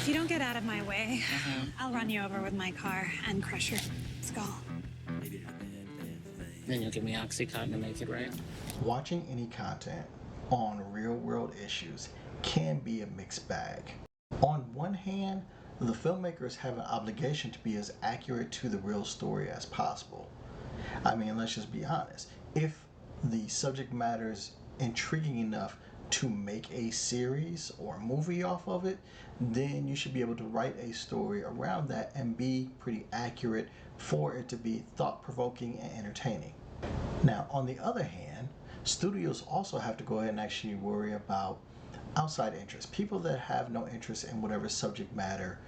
If you don't get out of my way, I'll run you over with my car and crush your skull. Then you'll give me Oxycontin to make it right. Watching any content on real-world issues can be a mixed bag. On one hand, the filmmakers have an obligation to be as accurate to the real story as possible. I mean, let's just be honest. If the subject matter is intriguing enough to make a series or a movie off of it, then you should be able to write a story around that and be pretty accurate for it to be thought-provoking and entertaining. Now, on the other hand, studios also have to go ahead and actually worry about outside interests, people that have no interest in whatever subject matter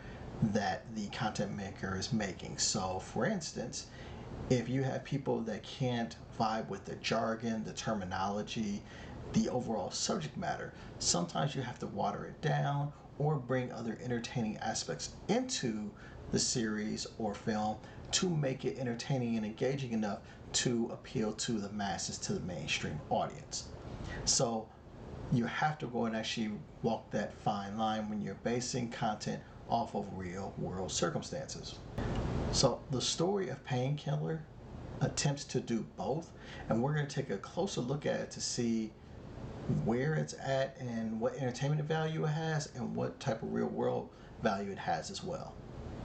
that the content maker is making. So, for instance, if you have people that can't vibe with the jargon, the terminology, the overall subject matter, sometimes you have to water it down or bring other entertaining aspects into the series or film to make it entertaining and engaging enough to appeal to the masses, to the mainstream audience. So you have to go and actually walk that fine line when you're basing content off of real world circumstances. So the story of Painkiller attempts to do both, and we're going to take a closer look at it to see where it's at and what entertainment value it has and what type of real world value it has as well.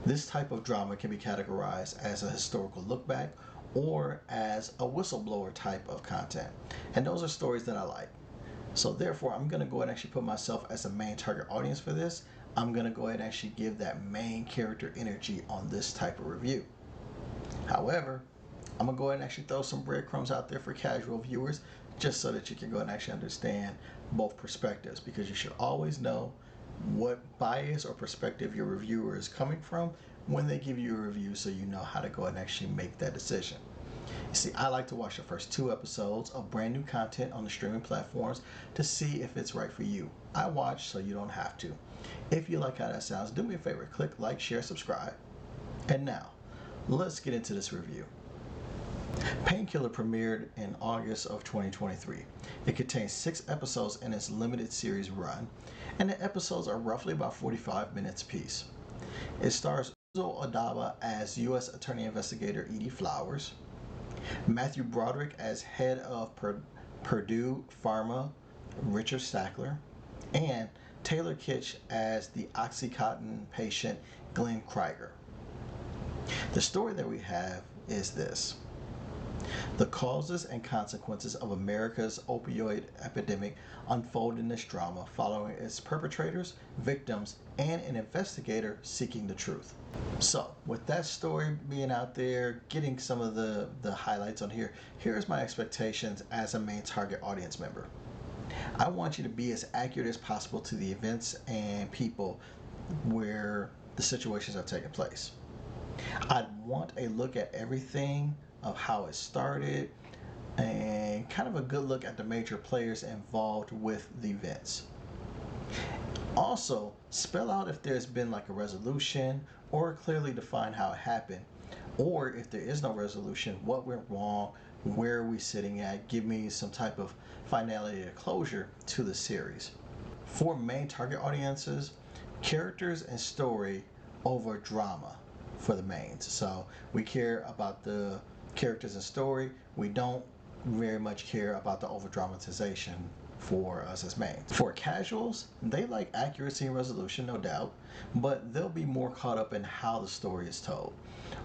This type of drama can be categorized as a historical look back or as a whistleblower type of content, and those are stories that I like. So therefore, I'm going to go ahead and actually put myself as a main target audience for this. I'm going to go ahead and actually give that main character energy on this type of review. However, I'm going to go ahead and actually throw some breadcrumbs out there for casual viewers just so that you can go ahead and actually understand both perspectives, because you should always know what bias or perspective your reviewer is coming from when they give you a review, so you know how to go ahead and actually make that decision. You see, I like to watch the first 2 episodes of brand new content on the streaming platforms to see if it's right for you. I watch so you don't have to. If you like how that sounds, do me a favor, click like, share, subscribe. And now, let's get into this review. Painkiller premiered in August of 2023. It contains 6 episodes in its limited series run, and the episodes are roughly about 45 minutes apiece. It stars Uzo Odaba as U.S. Attorney Investigator Edie Flowers, Matthew Broderick as head of Purdue Pharma Richard Sackler, and Taylor Kitsch as the Oxycontin patient Glenn Krieger. The story that we have is this. The causes and consequences of America's opioid epidemic unfold in this drama, following its perpetrators, victims, and an investigator seeking the truth. So, with that story being out there, getting some of the highlights on here, here's my expectations as a main target audience member. I want you to be as accurate as possible to the events and people where the situations are taking place. I'd want a look at everything of how it started and kind of a good look at the major players involved with the events. Also, spell out if there's been like a resolution, or clearly define how it happened, or if there is no resolution, what went wrong, where are we sitting at. Give me some type of finality or closure to the series. For main target audiences, characters and story over drama for the mains. So we care about the characters and story. We don't very much care about the over dramatization for us as mains. For casuals, they like accuracy and resolution, no doubt, but they'll be more caught up in how the story is told.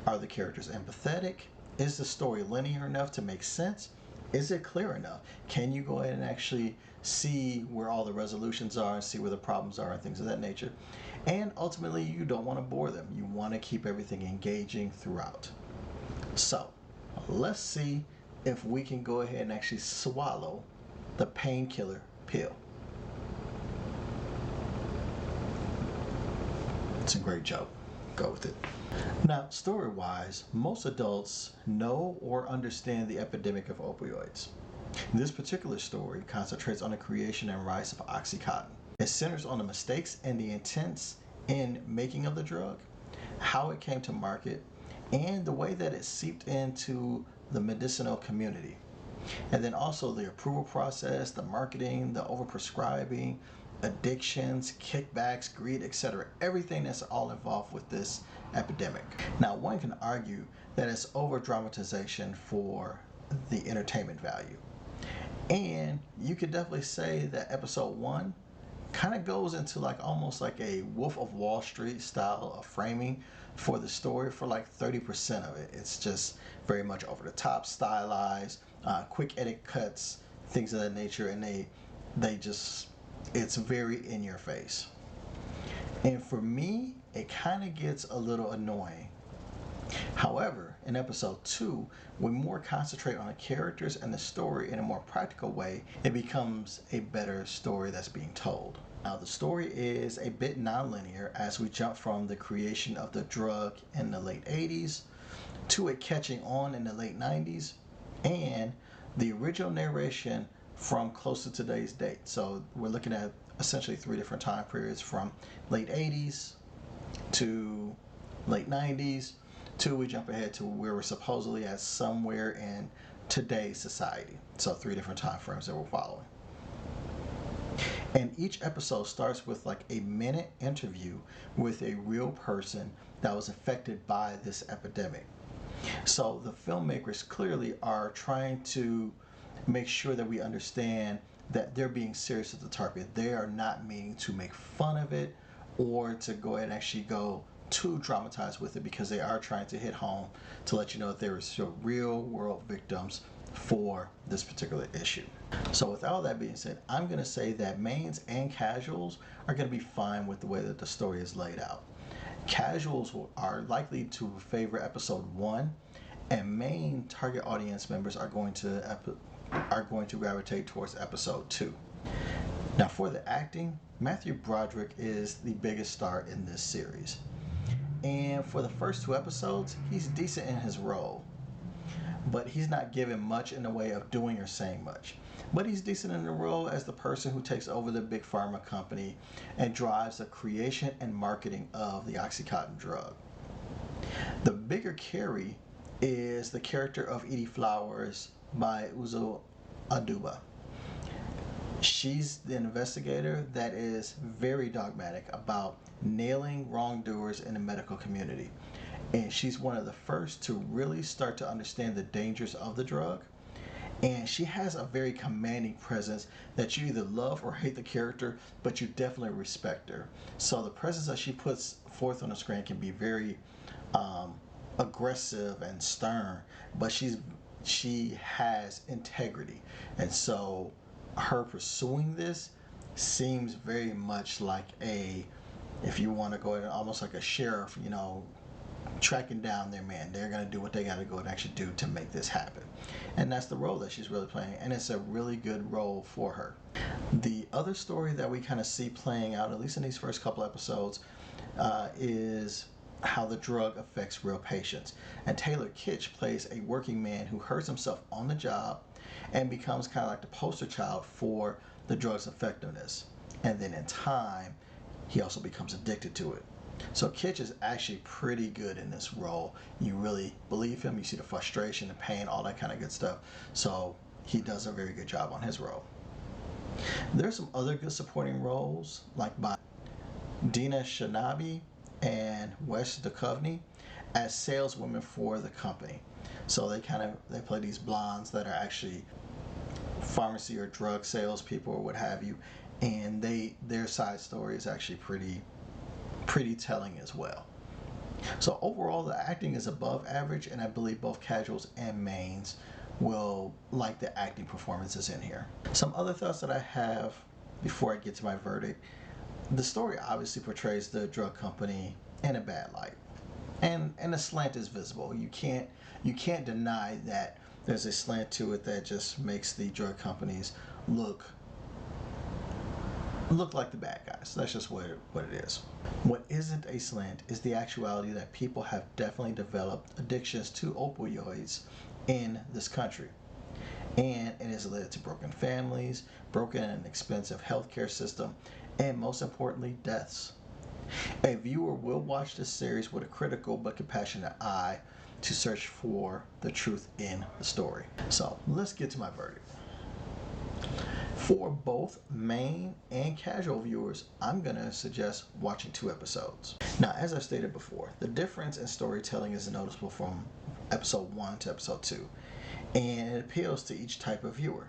Are the characters empathetic? Is the story linear enough to make sense? Is it clear enough? Can you go ahead and actually see where all the resolutions are and see where the problems are and things of that nature? And ultimately, you don't want to bore them. You want to keep everything engaging throughout. So, let's see if we can go ahead and actually swallow the painkiller pill. It's a great joke. Go with it. Now, story-wise, most adults know or understand the epidemic of opioids. This particular story concentrates on the creation and rise of Oxycontin. It centers on the mistakes and the intents in making of the drug, how it came to market, and the way that it seeped into the medicinal community. And then also the approval process, the marketing, the overprescribing, addictions, kickbacks, greed, etc. Everything that's all involved with this epidemic. Now, one can argue that it's over dramatization for the entertainment value. And you could definitely say that episode 1 kind of goes into like almost like a Wolf of Wall Street style of framing for the story for like 30% of it. It's just very much over the top, stylized, quick edit cuts, things of that nature, and they just, it's very in your face. And for me, it kind of gets a little annoying. However, in episode 2, we more concentrate on the characters and the story in a more practical way, it becomes a better story that's being told. Now, the story is a bit non-linear as we jump from the creation of the drug in the late 80s to it catching on in the late 90s and the original narration from close to today's date. So we're looking at essentially 3 different time periods from late 80s to late 90s to we jump ahead to where we're supposedly at somewhere in today's society. So 3 different time frames that we're following. And each episode starts with like a minute interview with a real person that was affected by this epidemic. So the filmmakers clearly are trying to make sure that we understand that they're being serious with the target. They are not meaning to make fun of it or to go ahead and actually go too dramatized with it, because they are trying to hit home to let you know that there are still real world victims for this particular issue. So with all that being said, I'm going to say that mains and casuals are going to be fine with the way that the story is laid out. Casuals are likely to favor episode 1, and main target audience members are going to gravitate towards episode 2. Now for the acting, Matthew Broderick is the biggest star in this series. And for the first 2 episodes, he's decent in his role. But he's not given much in the way of doing or saying much. But he's decent in the role as the person who takes over the big pharma company and drives the creation and marketing of the Oxycontin drug. The bigger carry is the character of Edie Flowers by Uzo Aduba. She's the investigator that is very dogmatic about nailing wrongdoers in the medical community. And she's one of the first to really start to understand the dangers of the drug. And she has a very commanding presence that you either love or hate the character, but you definitely respect her. So the presence that she puts forth on the screen can be very aggressive and stern, but she has integrity. And so her pursuing this seems very much like if you want to go in almost like a sheriff, tracking down their man. They're going to do what they got to go and actually do to make this happen. And that's the role that she's really playing, and it's a really good role for her. The other story that we kind of see playing out, at least in these first couple episodes, is how the drug affects real patients. And Taylor Kitsch plays a working man who hurts himself on the job and becomes kind of like the poster child for the drug's effectiveness. And then in time, he also becomes addicted to it. So Kitsch is actually pretty good in this role. You really believe him. You see the frustration, the pain, all that kind of good stuff. So he does a very good job on his role. There's some other good supporting roles, like by Dina Shanabi and Wes Duchovny as saleswomen for the company. So they play these blondes that are actually pharmacy or drug salespeople or what have you, and their side story is actually pretty telling as well. So overall, the acting is above average, and I believe both casuals and mains will like the acting performances in here. Some other thoughts that I have before I get to my verdict. The story obviously portrays the drug company in a bad light, and a slant is visible. You can't deny that there's a slant to it that just makes the drug companies look like the bad guys. That's just what it is. What isn't a slant is the actuality that people have definitely developed addictions to opioids in this country. And it has led to broken families, broken and expensive healthcare system, and most importantly, deaths. A viewer will watch this series with a critical but compassionate eye to search for the truth in the story. So let's get to my verdict. For both main and casual viewers, I'm going to suggest watching 2 episodes. Now, as I stated before, the difference in storytelling is noticeable from episode 1 to episode 2, and it appeals to each type of viewer.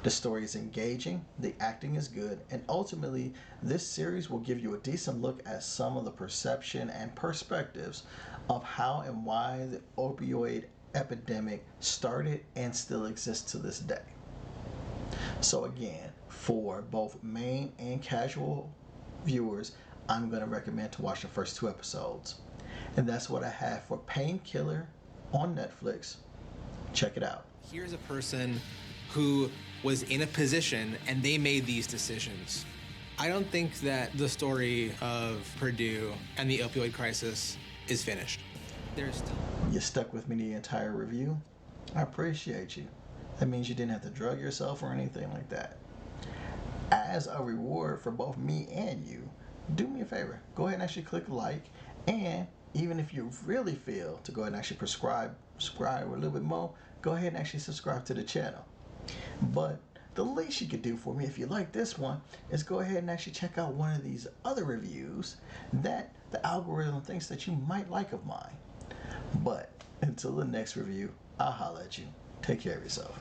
The story is engaging, the acting is good, and ultimately, this series will give you a decent look at some of the perception and perspectives of how and why the opioid epidemic started and still exists to this day. So again, for both main and casual viewers, I'm going to recommend to watch the first 2 episodes. And that's what I have for Painkiller on Netflix. Check it out. Here's a person who was in a position and they made these decisions. I don't think that the story of Purdue and the opioid crisis is finished. There's still... You stuck with me the entire review. I appreciate you. That means you didn't have to drug yourself or anything like that. As a reward for both me and you, do me a favor. Go ahead and actually click like, and even if you really feel to go ahead and actually subscribe a little bit more, go ahead and actually subscribe to the channel. But the least you could do for me if you like this one is go ahead and actually check out one of these other reviews that the algorithm thinks that you might like of mine. But until the next review, I'll holla at you. Take care of yourself.